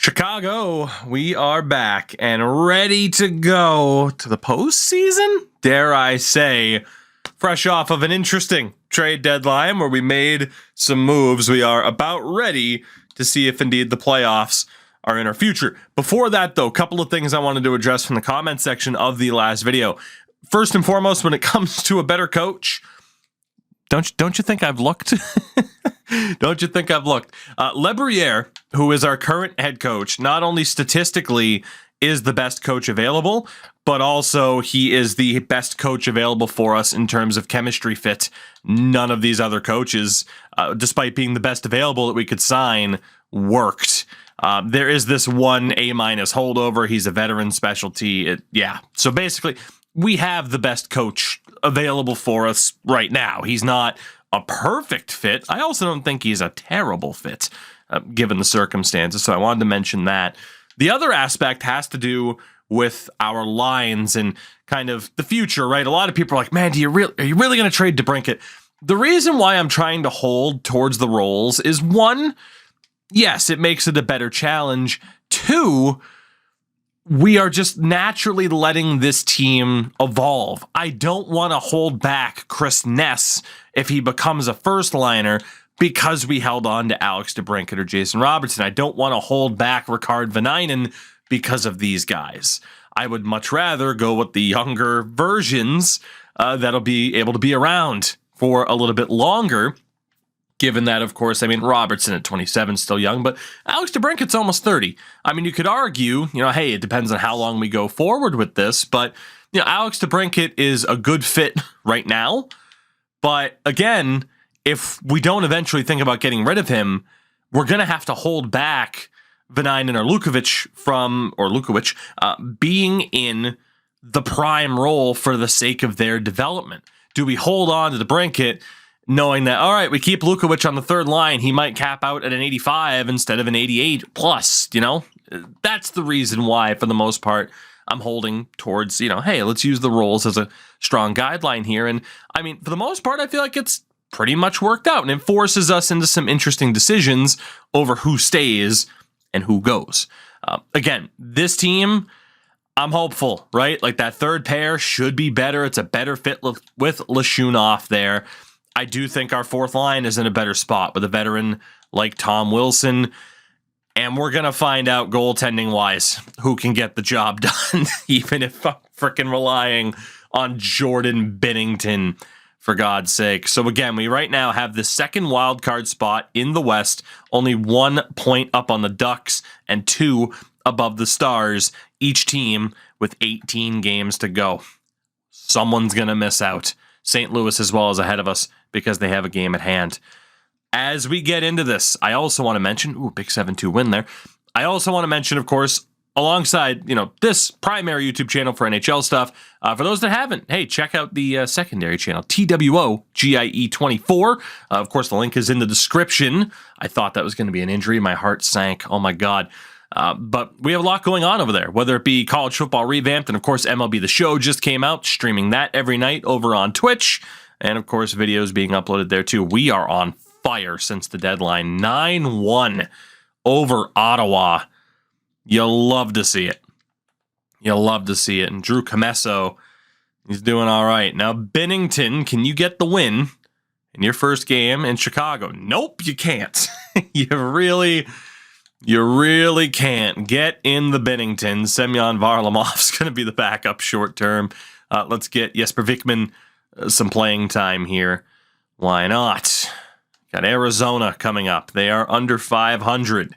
Chicago, we are back and ready to go to the postseason, dare I say, fresh off of an interesting trade deadline where we made some moves. We are about ready to see if indeed the playoffs are in our future. Before that, though, a couple of things I wanted to address from the comment section of the last video. First and foremost, when it comes to a better coach, don't you think I've looked? Don't you think I've looked? LeBriere, who is our current head coach, not only statistically is the best coach available, but also he is the best coach available for us in terms of chemistry fit. None of these other coaches, despite being the best available that we could sign, worked. There is this one A- holdover. He's a veteran specialty. So basically, we have the best coach available for us right now. He's not a perfect fit. I also don't think he's a terrible fit, given the circumstances. So I wanted to mention that. The other aspect has to do with our lines and kind of the future, right? A lot of people are like, man, are you really going to trade DeBrincat? The reason why I'm trying to hold towards the Rolls is, one, yes, it makes it a better challenge. Two, we are just naturally letting this team evolve. I don't want to hold back Chris Ness if he becomes a first liner because we held on to Alex DeBrincat or Jason Robertson. I don't want to hold back Ricard Vanainen because of these guys. I would much rather go with the younger versions that'll be able to be around for a little bit longer. Given that, of course, Robertson at 27 is still young, but Alex DeBrincat's almost 30. You could argue, hey, it depends on how long we go forward with this, but, Alex DeBrincat is a good fit right now. But again, if we don't eventually think about getting rid of him, we're going to have to hold back Vanainen or Lukowich being in the prime role for the sake of their development. Do we hold on to DeBrincat knowing that, all right, we keep Lukowich on the third line, he might cap out at an 85 instead of an 88 plus, That's the reason why, for the most part, I'm holding towards, hey, let's use the Rolls as a strong guideline here. And, for the most part, I feel like it's pretty much worked out, and it forces us into some interesting decisions over who stays and who goes. Again, this team, I'm hopeful, right? Like, that third pair should be better. It's a better fit with Lashunov there. I do think our fourth line is in a better spot with a veteran like Tom Wilson. And we're going to find out goaltending-wise who can get the job done, even if I'm freaking relying on Jordan Binnington, for God's sake. So again, we right now have the second wildcard spot in the West, only 1 point up on the Ducks and 2 above the Stars, each team with 18 games to go. Someone's going to miss out. St. Louis as well as ahead of us because they have a game at hand. As we get into this, I also want to mention, big 7-2 win there. I also want to mention, of course, alongside, this primary YouTube channel for NHL stuff, for those that haven't, hey, check out the secondary channel, TWOGIE24. Of course, the link is in the description. I thought that was going to be an injury. My heart sank. Oh, my God. But we have a lot going on over there, whether it be college football revamped, and of course, MLB The Show just came out, streaming that every night over on Twitch, and of course, videos being uploaded there too. We are on fire since the deadline. 9-1 over Ottawa. You'll love to see it. You'll love to see it. And Drew Commesso, he's doing all right. Now, Binnington, can you get the win in your first game in Chicago? Nope, you can't. You really can't get in the Binnington. Semyon Varlamov's going to be the backup short term. Let's get Jesper Vikman some playing time here. Why not? Got Arizona coming up. They are under 500.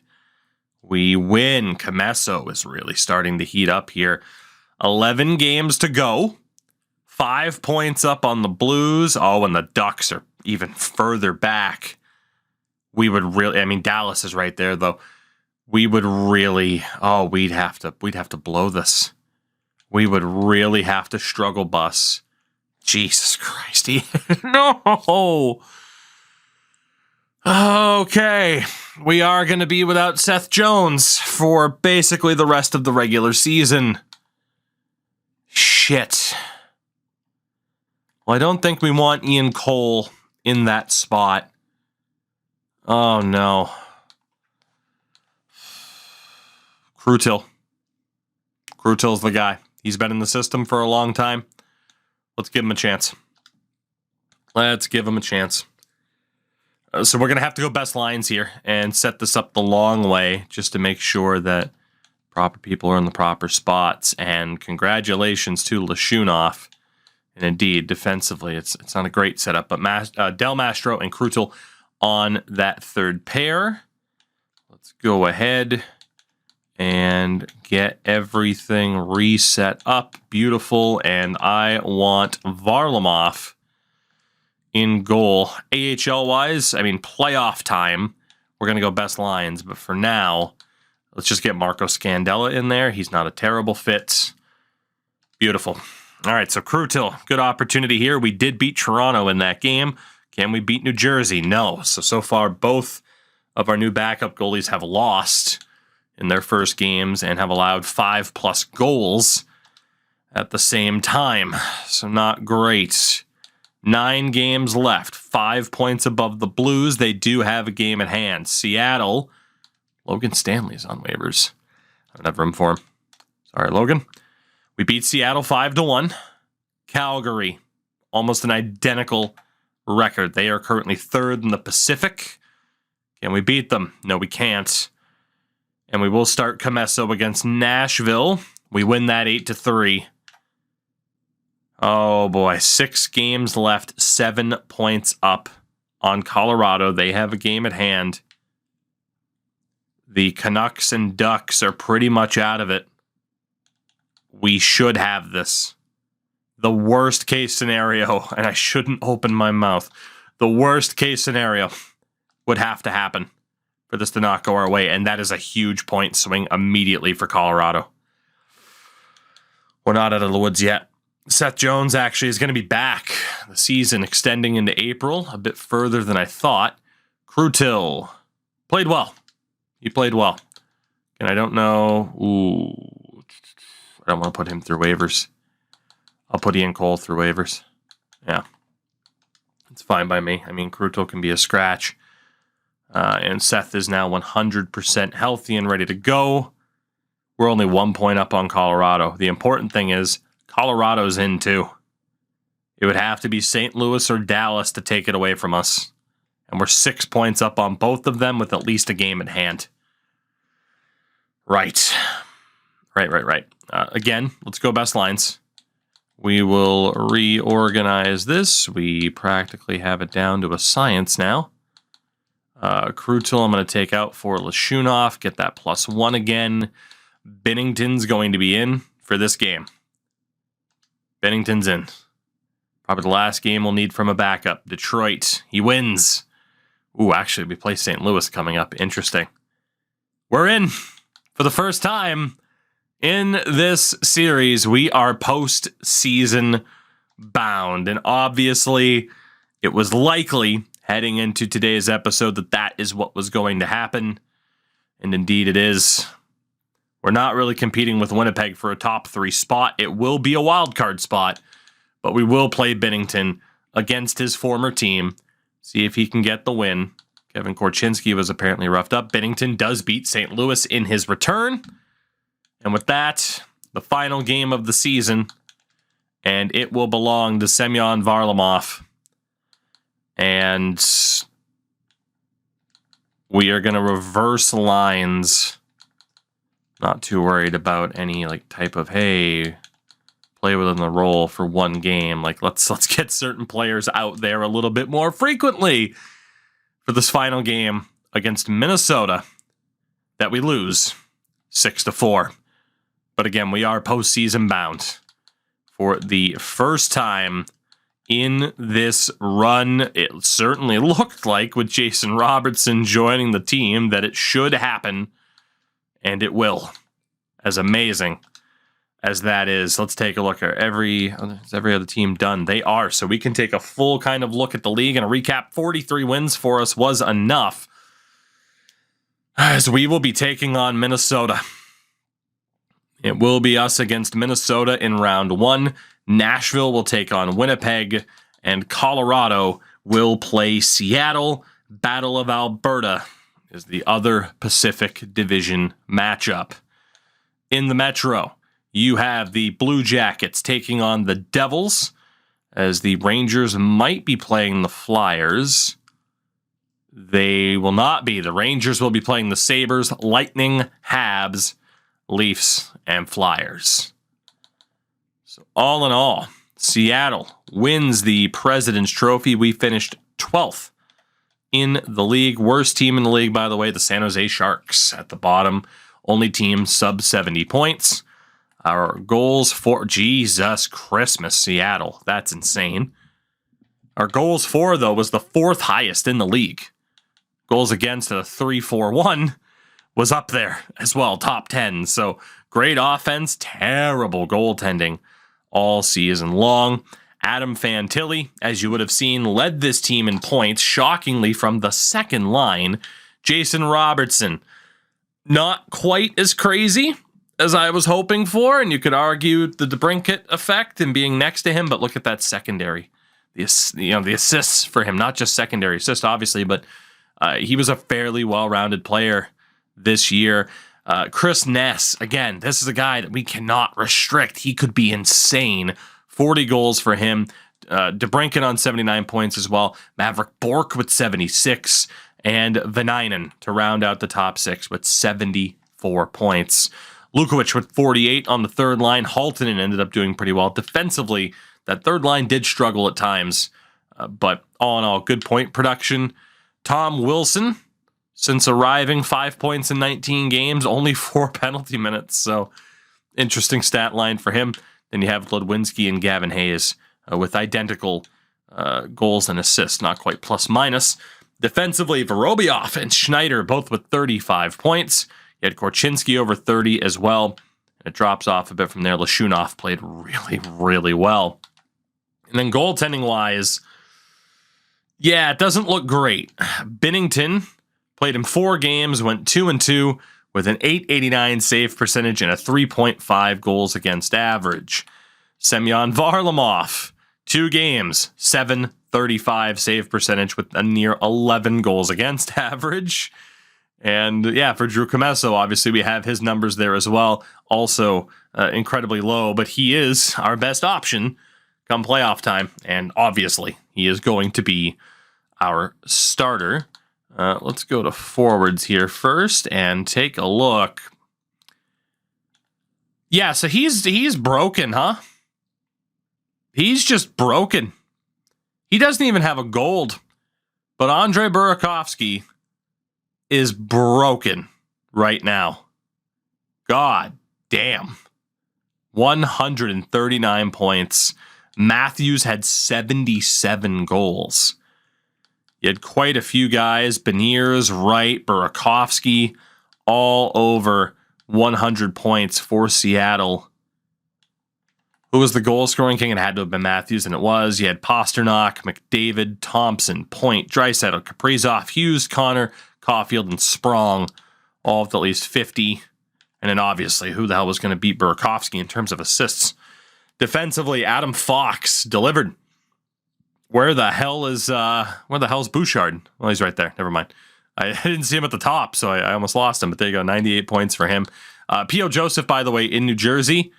We win. Commesso is really starting to heat up here. 11 games to go. 5 points up on the Blues. Oh, and the Ducks are even further back. We would really, Dallas is right there, though. We would really, we'd have to blow this. We would really have to struggle bus. Jesus Christ. No. Okay. We are going to be without Seth Jones for basically the rest of the regular season. Shit. Well, I don't think we want Ian Cole in that spot. Oh, no. Krutil. Krutil's the guy. He's been in the system for a long time. Let's give him a chance. Let's give him a chance. So we're going to have to go best lines here and set this up the long way just to make sure that proper people are in the proper spots. And congratulations to Lashunov. And indeed, defensively, it's not a great setup. But Del Mastro and Krutil on that third pair. Let's go ahead and get everything reset up. Beautiful. And I want Varlamov in goal. AHL-wise, I mean, playoff time, we're going to go best lines. But for now, let's just get Marco Scandella in there. He's not a terrible fit. Beautiful. All right, so Krutil, good opportunity here. We did beat Toronto in that game. Can we beat New Jersey? No. So far, both of our new backup goalies have lost in their first games and have allowed 5+ goals at the same time. So not great. 9 games left. 5 points above the Blues. They do have a game at hand. Seattle. Logan Stanley's on waivers. I don't have room for him. Sorry, Logan. We beat Seattle 5-1. Calgary, almost an identical record. They are currently 3rd in the Pacific. Can we beat them? No, we can't. And we will start Comesso against Nashville. We win that 8-3. Oh boy, 6 games left, 7 points up on Colorado. They have a game at hand. The Canucks and Ducks are pretty much out of it. We should have this. The worst case scenario, and I shouldn't open my mouth, the worst case scenario would have to happen for this to not go our way, and that is a huge point swing immediately for Colorado. We're not out of the woods yet. Seth Jones actually is going to be back. The season extending into April, a bit further than I thought. Krutil played well. He played well. And I don't know. Ooh, I don't want to put him through waivers. I'll put Ian Cole through waivers. Yeah. It's fine by me. I mean, Krutil can be a scratch. And Seth is now 100% healthy and ready to go. We're only 1 point up on Colorado. The important thing is Colorado's in too. It would have to be St. Louis or Dallas to take it away from us. And we're 6 points up on both of them with at least a game at hand. Right. Again, let's go best lines. We will reorganize this. We practically have it down to a science now. Krutil I'm going to take out for Lashunov. Get that +1 again. Binnington's going to be in for this game. Binnington's in. Probably the last game we'll need from a backup. Detroit. He wins. Ooh, actually, we play St. Louis coming up. Interesting. We're in for the first time in this series. We are postseason bound. And obviously, it was likely heading into today's episode that is what was going to happen. And indeed it is. We're not really competing with Winnipeg for a top 3 spot. It will be a wild card spot, but we will play Binnington against his former team. See if he can get the win. Kevin Korchinski was apparently roughed up. Binnington does beat St. Louis in his return. And with that, the final game of the season, and it will belong to Semyon Varlamov. And we are going to reverse lines. Not too worried about any type of, hey, play within the role for one game. Let's get certain players out there a little bit more frequently for this final game against Minnesota that we lose 6-4. But again, we are postseason bound for the first time in this run. It certainly looked like with Jason Robertson joining the team that it should happen, and it will. As amazing as that is, let's take a look at every other team done. They are, so we can take a full kind of look at the league and a recap. 43 wins for us was enough, as we will be taking on Minnesota. It will be us against Minnesota in round 1. Nashville will take on Winnipeg, and Colorado will play Seattle. Battle of Alberta is the other Pacific Division matchup. In the Metro, you have the Blue Jackets taking on the Devils, as the Rangers might be playing the Flyers. They will not be. The Rangers will be playing the Sabres, Lightning, Habs, Leafs, and Flyers. So all in all, Seattle wins the President's Trophy. We finished 12th in the league. Worst team in the league, by the way, the San Jose Sharks at the bottom. Only team sub 70 points. Our goals for... Jesus Christmas, Seattle. That's insane. Our goals for, though, was the 4th highest in the league. Goals against at a 3-4-1 was up there as well, top 10. So great offense, terrible goaltending all season long. Adam Fantilli, as you would have seen, led this team in points, shockingly from the second line. Jason Robertson, not quite as crazy as I was hoping for, and you could argue the DeBrincat effect and being next to him, but look at that secondary. The assists for him, not just secondary assists, obviously, but he was a fairly well-rounded player this year. Chris Ness, again, this is a guy that we cannot restrict. He could be insane. 40 goals for him. DeBrincat on 79 points as well. Maverick Bourque with 76. And Vanainen to round out the top 6 with 74 points. Lukowicz with 48 on the third line. Haltonen ended up doing pretty well. Defensively, that third line did struggle at times. But all in all, good point production. Tom Wilson, since arriving, 5 points in 19 games, only 4 penalty minutes. So interesting stat line for him. Then you have Ludwinski and Gavin Hayes with identical goals and assists, not quite plus minus. Defensively, Vorobyev and Schneider both with 35 points. You had Korchinski over 30 as well. It drops off a bit from there. Lashunov played really, really well. And then goaltending-wise, yeah, it doesn't look great. Binnington played in 4 games, went 2-2 with an .889 save percentage and a 3.5 goals against average. Semyon Varlamov, 2 games, .735 save percentage with a near 11 goals against average. And yeah, for Drew Commesso, obviously we have his numbers there as well. Also incredibly low, but he is our best option come playoff time. And obviously he is going to be our starter. Let's go to forwards here first and take a look. Yeah, so he's broken, huh? He's just broken. He doesn't even have a gold. But Andrei Burakovsky is broken right now. God damn. 139 points. Matthews had 77 goals. You had quite a few guys, Beniers, Wright, Burakovsky, all over 100 points for Seattle. Who was the goal-scoring king? It had to have been Matthews, and it was. You had Pasternak, McDavid, Thompson, Point, Draisaitl, Kaprizov, Hughes, Connor, Caulfield, and Sprong, all with at least 50. And then obviously, who the hell was going to beat Burakovsky in terms of assists? Defensively, Adam Fox delivered. Where the hell's Bouchard? Well, he's right there. Never mind. I didn't see him at the top, so I almost lost him. But there you go, 98 points for him. P.O. Joseph, by the way, in New Jersey,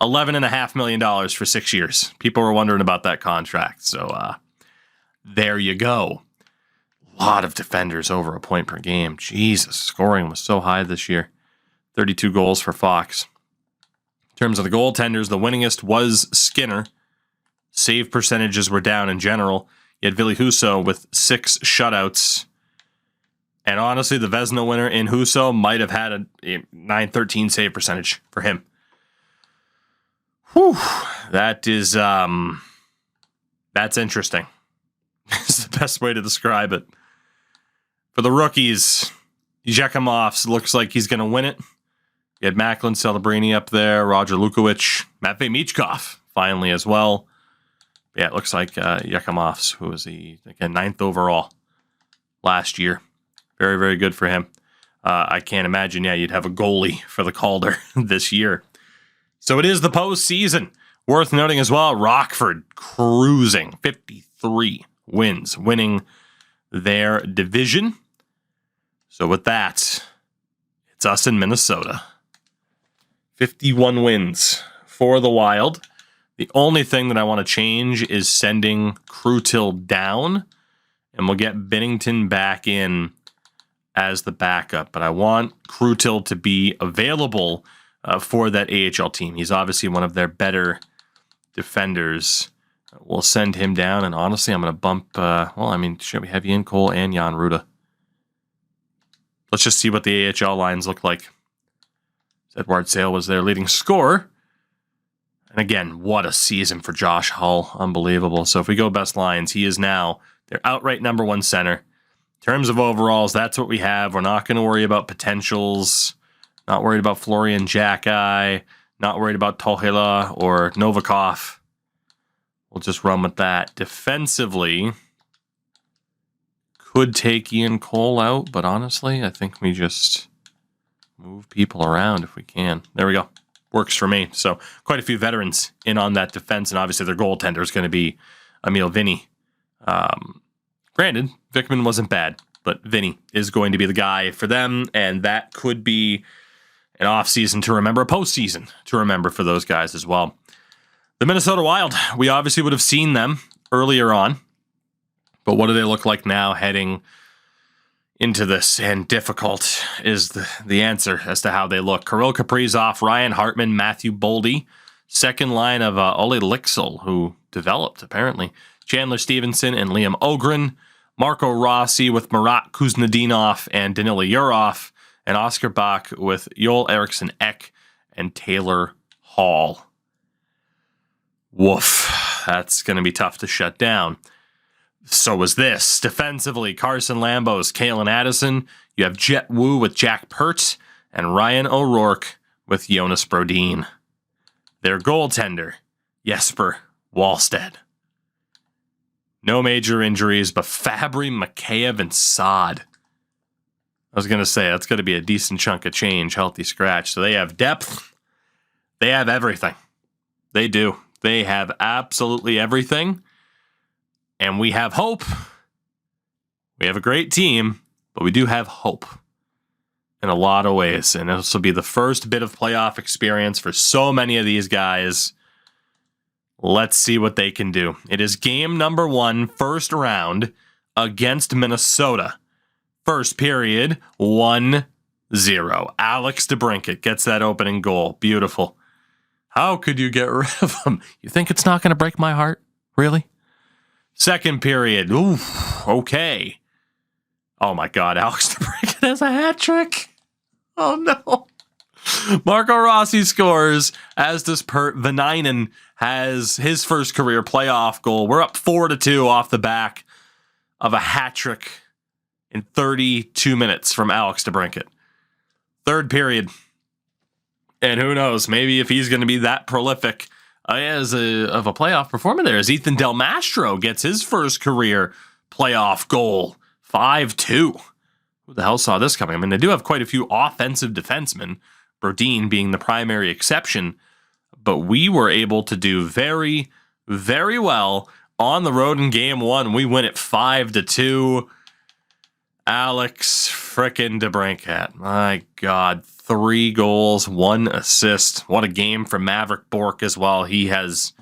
$11.5 million for 6 years. People were wondering about that contract. So there you go. A lot of defenders over a point per game. Jesus, scoring was so high this year. 32 goals for Fox. In terms of the goaltenders, the winningest was Skinner. Save percentages were down in general. You had Ville Husso with 6 shutouts. And honestly, the Vezina winner in Husso might have had a .913 save percentage for him. Whew. That is, that's interesting. It's the best way to describe it. For the rookies, Yakimov's looks like he's going to win it. You had Macklin, Celebrini up there, Roger Lukowicz, Matvei Michkov finally as well. Yeah, it looks like Yakimov's, who was the 9th overall last year. Very, very good for him. I can't imagine, you'd have a goalie for the Calder this year. So it is the postseason. Worth noting as well, Rockford cruising, 53 wins, winning their division. So with that, it's us in Minnesota. 51 wins for the Wild. The only thing that I want to change is sending Krutil down, and we'll get Binnington back in as the backup. But I want Krutil to be available for that AHL team. He's obviously one of their better defenders. We'll send him down, and honestly, I'm going to bump... should we have Ian Cole and Jan Ruda? Let's just see what the AHL lines look like. Edward Sale was their leading scorer. And again, what a season for Josh Hull. Unbelievable. So if we go best lines, he is now their outright number one center. In terms of overalls, that's what we have. We're not going to worry about potentials. Not worried about Florian Jacki. Not worried about Tohila or Novikov. We'll just run with that. Defensively, could take Ian Cole out, but honestly, I think we just move people around if we can. There we go. Works for me. So quite a few veterans in on that defense, and obviously their goaltender is going to be Emil Vinny. Granted, Vikman wasn't bad, but Vinny is going to be the guy for them, and that could be an offseason to remember, a postseason to remember for those guys as well. The Minnesota Wild, we obviously would have seen them earlier on, but what do they look like now heading into this? And difficult is the answer as to how they look. Kirill Kaprizov, Ryan Hartman, Matthew Boldy, second line of Ole Lixel, who developed apparently, Chandler Stevenson and Liam Ogren, Marco Rossi with Marat Kuznetsov and Danila Yurov, and Oscar Bach with Joel Eriksson Ek and Taylor Hall. Woof. That's going to be tough to shut down. So was this. Defensively, Carson Lambos, Kalen Addison. You have Jet Wu with Jack Pert and Ryan O'Rourke with Jonas Brodin. Their goaltender, Jesper Wallstedt. No major injuries, but Fabry, Mikheyev, and Saad. I was going to say, that's going to be a decent chunk of change, healthy scratch. So they have depth. They have everything. They do. They have absolutely everything. And we have hope. We have a great team, but we do have hope in a lot of ways. And this will be the first bit of playoff experience for so many of these guys. Let's see what they can do. It is game number 1, first round against Minnesota. First period, 1-0. Alex DeBrincat gets that opening goal. Beautiful. How could you get rid of him? You think it's not going to break my heart? Really? Second period. Oof, okay. Oh my God, Alex DeBrincat has a hat trick. Oh no. Marco Rossi scores, as does Pert. Vanainen has his first career playoff goal. We're up 4-2 off the back of a hat trick in 32 minutes from Alex DeBrincat. Third period. And who knows, maybe if he's going to be that prolific of a playoff performer there, as Ethan Del Mastro gets his first career playoff goal. 5-2. Who the hell saw this coming? I mean, they do have quite a few offensive defensemen, Brodin being the primary exception, but we were able to do very, very well on the road in game 1. We win it 5-2. Alex frickin' DeBrincat. My God. 3 goals, 1 assist. What a game for Maverick Bourque as well. He has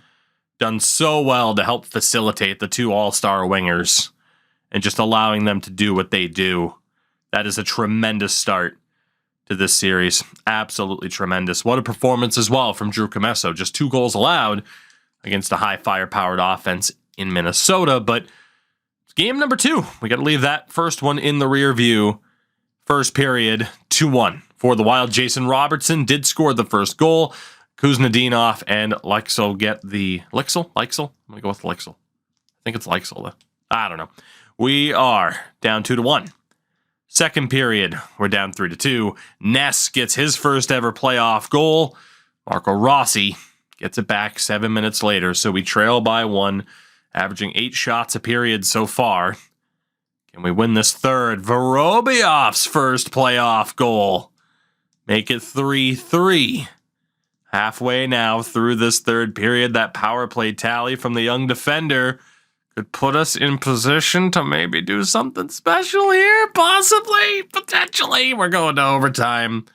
done so well to help facilitate the 2 all-star wingers and just allowing them to do what they do. That is a tremendous start to this series. Absolutely tremendous. What a performance as well from Drew Commesso. Just 2 goals allowed against a high firepowered offense in Minnesota. But it's game number 2. We got to leave that first one in the rear view. First period, 2-1. For the Wild, Jason Robertson did score the first goal. Kuznetsov and Lexel get the... Lexel? I'm going to go with Lexel. I think it's Lexel, though. I don't know. We are down 2-1. Second period, we're down 3-2. Ness gets his first ever playoff goal. Marco Rossi gets it back 7 minutes later, so we trail by 1, averaging 8 shots a period so far. Can we win this third? Vorobyov's first playoff goal. Make it 3-3. Halfway now through this third period. That power play tally from the young defender could put us in position to maybe do something special here. Possibly. Potentially. We're going to overtime.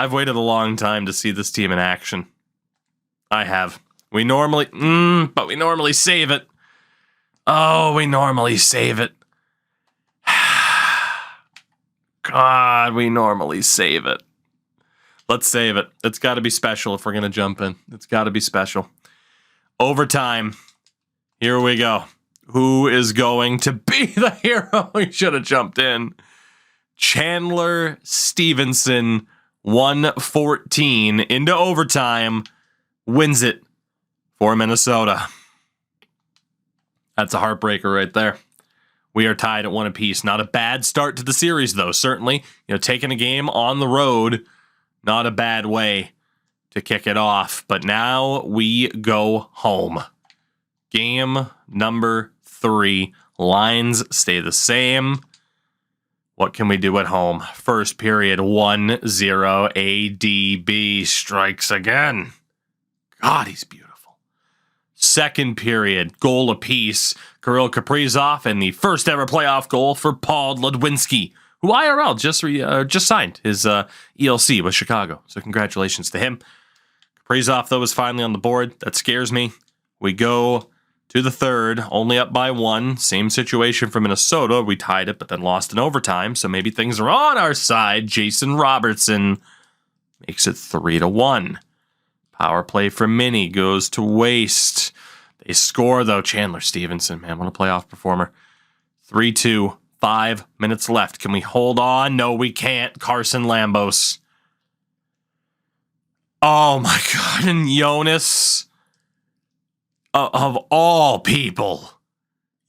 I've waited a long time to see this team in action. I have. But we normally save it. Oh, we normally save it. God, we normally save it. Let's save it. It's got to be special if we're going to jump in. It's got to be special. Overtime. Here we go. Who is going to be the hero? He should have jumped in. Chandler Stevenson, 114 into overtime, wins it for Minnesota. That's a heartbreaker right there. We are tied at 1 apiece. Not a bad start to the series, though. Certainly, taking a game on the road, not a bad way to kick it off. But now we go home. Game number 3. Lines stay the same. What can we do at home? First period, 1-0. ADB strikes again. God, he's beautiful. Second period, goal apiece. Kirill Kaprizov and the first ever playoff goal for Paul Ludwinski, who IRL just signed his ELC with Chicago. So congratulations to him. Kaprizov, though, is finally on the board. That scares me. We go to the third, only up by 1. Same situation for Minnesota. We tied it, but then lost in overtime. So maybe things are on our side. Jason Robertson makes it 3-1. Power play for Minnie goes to waste. They score, though. Chandler Stevenson, man, what a playoff performer. 3-2, 5 minutes left. Can we hold on? No, we can't. Carson Lambos. Oh, my God. And Jonas, of all people,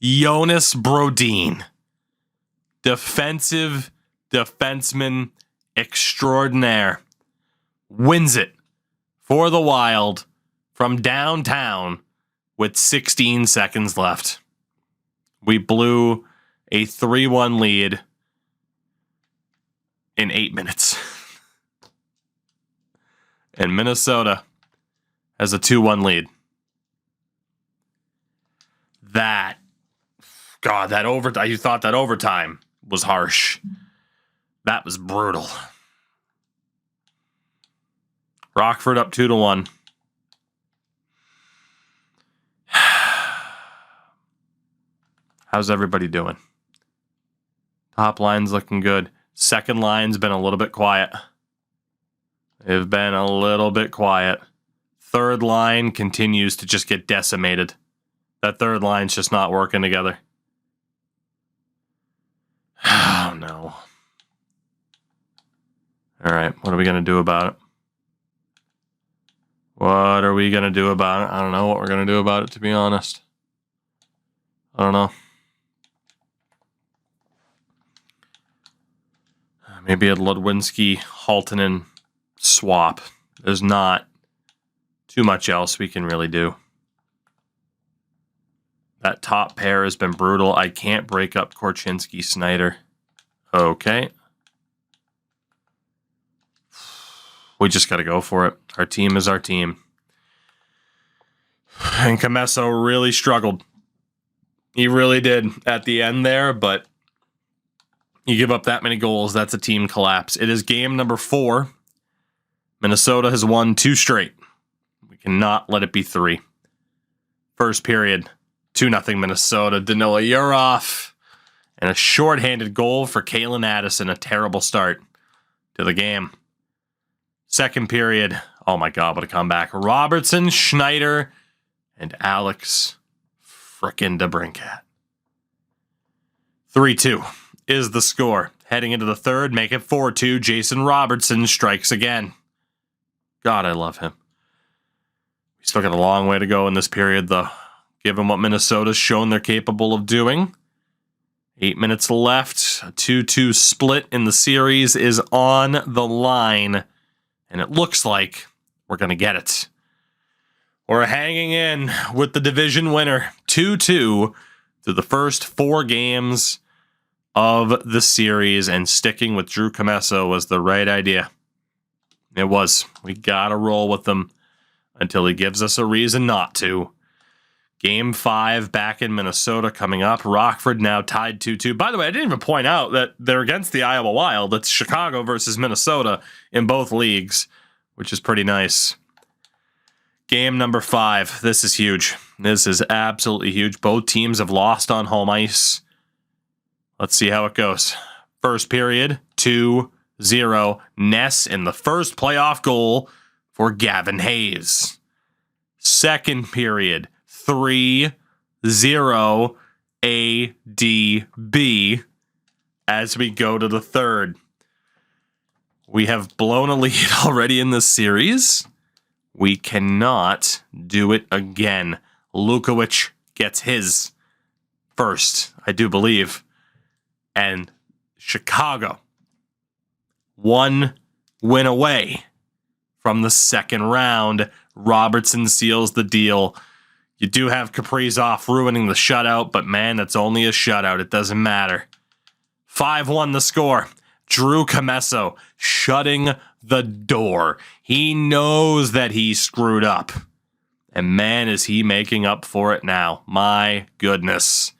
Jonas Brodin, defensive defenseman extraordinaire, wins it for the Wild from downtown with 16 seconds left. We blew a 3-1 lead in 8 minutes. And Minnesota has a 2-1 lead. You thought that overtime was harsh. That was brutal. Rockford up 2-1. How's everybody doing? Top line's looking good. Second line's been a little bit quiet. They've been a little bit quiet. Third line continues to just get decimated. That third line's just not working together. Oh, no. All right, what are we going to do about it? What are we going to do about it? I don't know what we're going to do about it, to be honest. I don't know. Maybe a Ludwinski-Haltinen swap. There's not too much else we can really do. That top pair has been brutal. I can't break up Korchinski-Snyder. Okay. We just got to go for it. Our team is our team. And Comesso really struggled. He really did at the end there, but you give up that many goals, that's a team collapse. It is game number 4. Minnesota has won 2 straight. We cannot let it be 3. First period, 2-0 Minnesota. Danila Yurov. And a shorthanded goal for Kalen Addison. A terrible start to the game. Second period, oh my God, what a comeback. Robertson, Schneider, and Alex frickin' DeBrincat. 3-2 is the score. Heading into the third, make it 4-2. Jason Robertson strikes again. God, I love him. We still got a long way to go in this period, though, given what Minnesota's shown they're capable of doing. 8 minutes left. A 2-2 split in the series is on the line, and it looks like we're going to get it. We're hanging in with the division winner, 2-2, through the first 4 games of the series, and sticking with Drew Comesso was the right idea. It was. We got to roll with him until he gives us a reason not to. Game 5 back in Minnesota coming up. Rockford now tied 2-2. By the way, I didn't even point out that they're against the Iowa Wild. It's Chicago versus Minnesota in both leagues, which is pretty nice. Game number 5. This is huge. This is absolutely huge. Both teams have lost on home ice. Let's see how it goes. First period, 2-0. Ness in the first playoff goal for Gavin Hayes. Second period, 3-0 ADB as we go to the third. We have blown a lead already in this series. We cannot do it again. Lukowicz gets his first, I do believe. And Chicago, 1 win away from the second round. Robertson seals the deal. You do have Kaprizov ruining the shutout, but man, that's only a shutout. It doesn't matter. 5-1 the score. Drew Commesso shutting the door. He knows that he screwed up. And man, is he making up for it now. My goodness.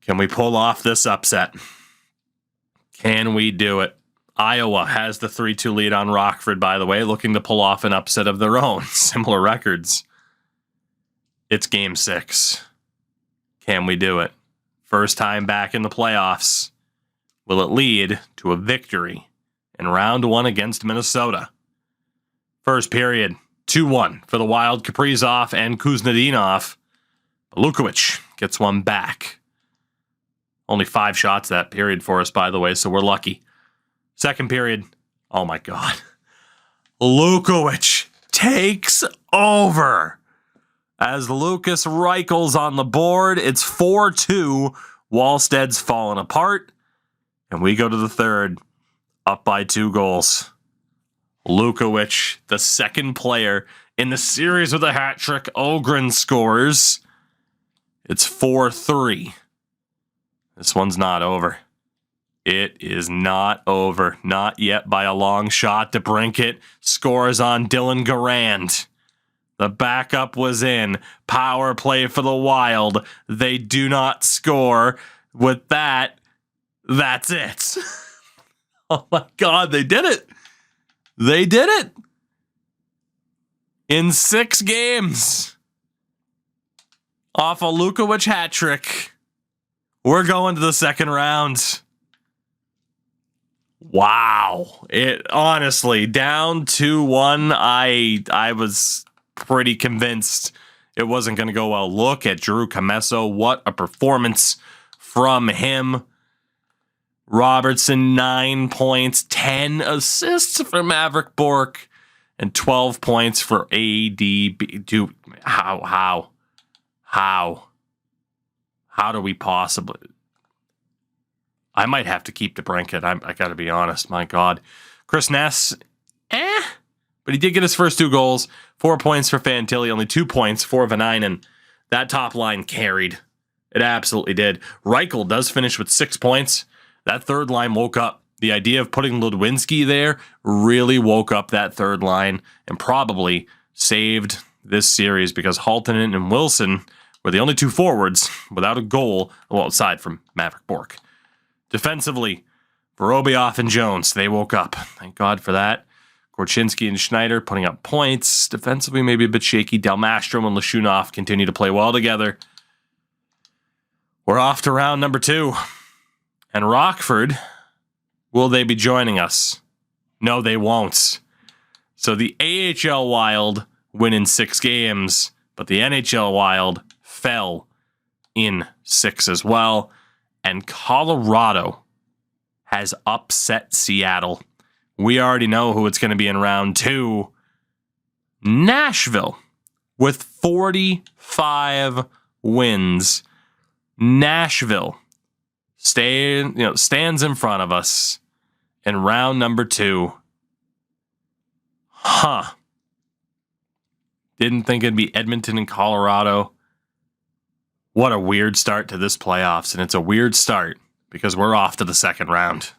Can we pull off this upset? Can we do it? Iowa has the 3-2 lead on Rockford, by the way, looking to pull off an upset of their own. Similar records. It's Game 6. Can we do it? First time back in the playoffs. Will it lead to a victory in round 1 against Minnesota? First period, 2-1 for the Wild. Kaprizov and Kuznetsov. Lukowicz gets one back. Only 5 shots that period for us, by the way, so we're lucky. Second period, oh my God. Lukowicz takes over. As Lucas Reichel's on the board, it's 4-2. Wallsted's fallen apart. And we go to the third, up by 2 goals. Lukowicz, the second player in the series with a hat trick. Ogren scores. It's 4-3. This one's not over. It is not over. Not yet by a long shot. DeBrincat scores on Dylan Garand. The backup was in. Power play for the Wild. They do not score. With that, that's it. Oh my God, they did it. They did it. In 6 games. Off a Lukowicz hat trick. We're going to the second round. Wow. It honestly, down 2-1, I was pretty convinced it wasn't going to go well. Look at Drew Commesso. What a performance from him. Robertson, 9 points, 10 assists for Maverick Bourque, and 12 points for ADB. Dude, how do we possibly... I might have to keep DeBrincat. I got to be honest. My God. Chris Ness, but he did get his first 2 goals. 4 points for Fantilli, only 2 points for Vanainen. That top line carried. It absolutely did. Reichel does finish with 6 points. That third line woke up. The idea of putting Ludwinski there really woke up that third line and probably saved this series because Haltonen and Wilson were the only 2 forwards without a goal, well, aside from Maverick Bourque. Defensively, Vorobiev and Jones, they woke up. Thank God for that. Korchinski and Schneider putting up points. Defensively, maybe a bit shaky. Delmastrom and Lashunov continue to play well together. We're off to round number 2. And Rockford, will they be joining us? No, they won't. So the AHL Wild win in 6 games, but the NHL Wild fell in 6 as well. And Colorado has upset Seattle. We already know who it's going to be in round 2. Nashville with 45 wins. Nashville stands in front of us in round number 2. Didn't think it'd be Edmonton and Colorado. What a weird start to this playoffs, and it's a weird start because we're off to the second round.